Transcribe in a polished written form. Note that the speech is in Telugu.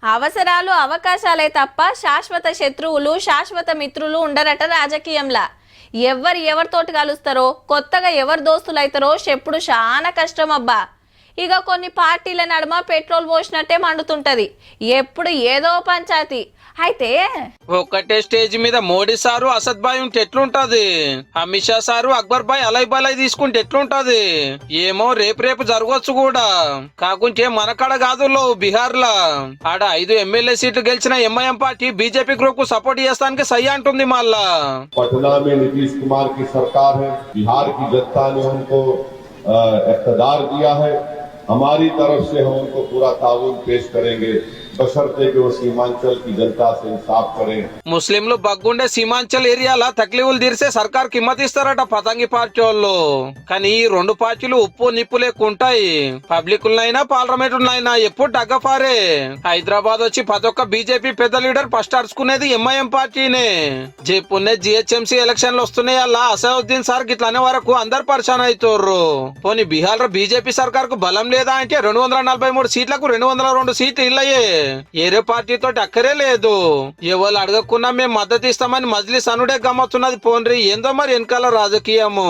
అవసరాలు అవకాశాలే తప్ప శాశ్వత శత్రువులు శాశ్వత మిత్రులు ఉండరట రాజకీయంలా. ఎవరితోటి కలుస్తారో కొత్తగా ఎవరు దోస్తులు అవుతారో చెప్పుడు చాలా కష్టం అబ్బా. ఇక కొన్ని పార్టీల నడుమ పెట్రోల్ పోసినట్టే మండుతుంటది, ఎప్పుడు ఏదో పంచాయతీ. అయితే ఒక్కటే స్టేజ్ మీద మోడీ సారు అసద్ బాయ్ ఉంటే ఎట్లుంటది, అమిత్ షా సారు అక్బర్ బాయ్ అలయ్ బలయ్ తీసుకుంటే ఎట్లుంటది ఏమో. రేపు జరగవచ్చు కూడా. కాకుంటే మన కాడ కాదులో బీహార్ లా ఆడ 5 ఎమ్మెల్యే సీట్లు గెలిచిన ఎంఐఎం పార్టీ బీజేపీ గ్రూప్ కు సపోర్ట్ చేస్తానికి సై అంటుంది మళ్ళా. पटना में नीतीश कुमार की सरकार है, बिहार की जनता ने उनको इख्तियार दिया है। हमारी तरफ से हम उनको पूरा ताउन पेश करेंगे, बशर्ते कि वो सीमांचल की जनता से इंसाफ करें। ముస్లింలు బగ్గుండే సీమాంచల్ ఏరియాల తక్లీఫులు తీర్చే సర్కార్ కిమ్మత్ ఇస్తారట పతంగి పార్టీ వాళ్ళు. కానీ ఈ రెండు పార్టీలు ఉప్పు నిప్పు లేకుంటాయి. పబ్లికులనైనా పార్లమెంటులైనా ఎప్పుడు డగ్గఫారే. హైదరాబాద్ వచ్చి ప్రతి ఒక్క బీజేపీ పెద్ద లీడర్ ఫస్ట్ అరుచుకునేది ఎంఐఎం పార్టీనే. జైపూర్నే జిహెచ్ఎంసీ ఎలక్షన్లు వస్తున్నాయి. అలా అసదుద్దీన్ సార్ గిట్లనే వరకు అందరు పరిశాన్ అవుతారు. పోనీ బీహార్ లో బీజేపీ సర్కార్ కు బలం లేదా అంటే 243 సీట్లకు 202 సీట్లు ఇల్లయే. ఏరే పార్టీతో అక్కరే లేదు. ఎవరు అడగకున్నా మేము మద్దతు ఇస్తామని మజ్లిస్ అనుడే గమ్మతున్నది. పోన్రి ఏందో మరి వెనకాల రాజకీయము.